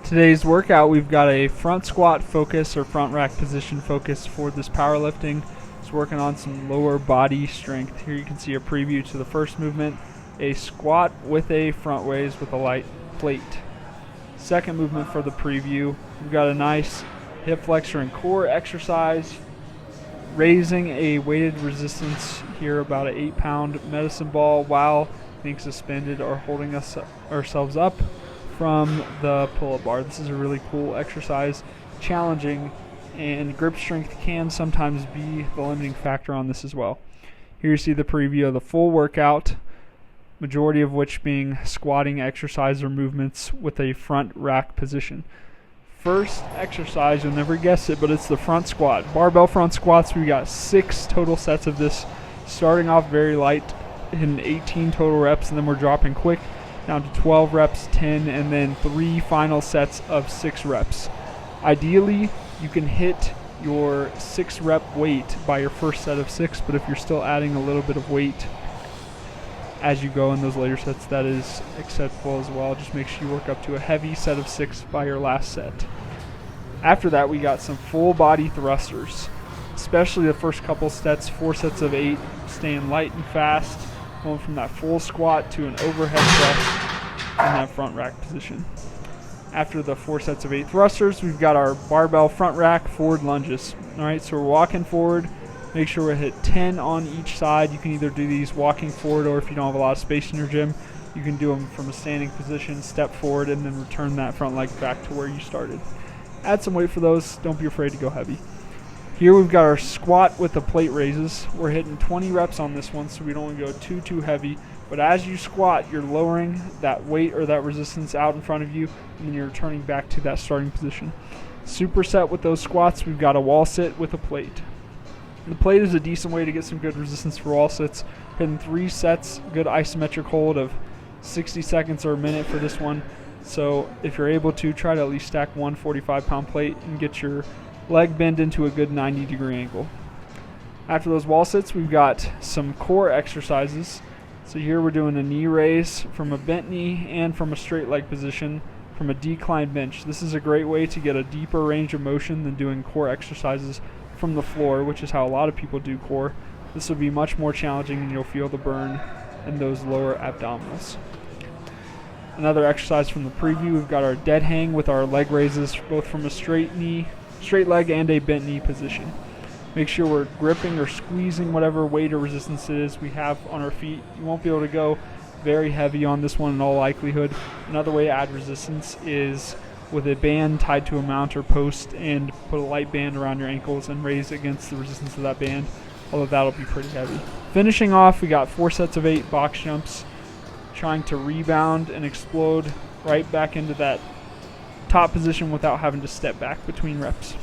Today's workout, we've got a front squat focus or front rack position focus for this powerlifting. It's working on some lower body strength. Here you can see a preview to the first movement, a squat with a front raise with a light plate. Second movement for the preview, we've got a nice hip flexor and core exercise, raising a weighted resistance here, about an 8-pound medicine ball while being suspended or holding ourselves up from the pull-up bar. This is a really cool exercise, challenging, and grip strength can sometimes be the limiting factor on this as well. Here you see the preview of the full workout, majority of which being squatting exercise or movements with a front rack position. First exercise, you'll never guess it, but it's the front squat. Barbell front squats, we got 6 total sets of this, starting off very light in 18 total reps, and then we're dropping quick down to 12 reps, 10, and then 3 final sets of 6 reps. Ideally, you can hit your 6 rep weight by your first set of 6, but if you're still adding a little bit of weight as you go in those later sets, that is acceptable as well. Just make sure you work up to a heavy set of 6 by your last set. After that, we got some full body thrusters, especially the first couple sets, 4 sets of 8, staying light and fast, going from that full squat to an overhead press in that front rack position. After the 4 sets of 8 thrusters, we've got our barbell front rack forward lunges. All right, so we're walking forward. Make sure we hit 10 on each side. You can either do these walking forward, or if you don't have a lot of space in your gym, you can do them from a standing position, step forward, and then return that front leg back to where you started. Add some weight for those. Don't be afraid to go heavy. Here we've got our squat with the plate raises. We're hitting 20 reps on this one, so we don't want to go too heavy. But as you squat, you're lowering that weight or that resistance out in front of you, and then you're returning back to that starting position. Superset with those squats, we've got a wall sit with a plate. The plate is a decent way to get some good resistance for wall sits. Hitting 3 sets, good isometric hold of 60 seconds or a minute for this one. So if you're able to, try to at least stack one 45-pound plate and get your leg bend into a good 90-degree angle. After those wall sits, we've got some core exercises. So here we're doing a knee raise from a bent knee and from a straight leg position from a declined bench. This is a great way to get a deeper range of motion than doing core exercises from the floor, which is how a lot of people do core. This will be much more challenging, and you'll feel the burn in those lower abdominals. Another exercise from the preview, we've got our dead hang with our leg raises, both from a straight leg and a bent knee position. Make sure we're gripping or squeezing whatever weight or resistance it is we have on our feet. You won't be able to go very heavy on this one in all likelihood. Another way to add resistance is with a band tied to a mount or post, and put a light band around your ankles and raise against the resistance of that band, although that'll be pretty heavy. Finishing off, we got 4 sets of 8 box jumps, trying to rebound and explode right back into that top position without having to step back between reps.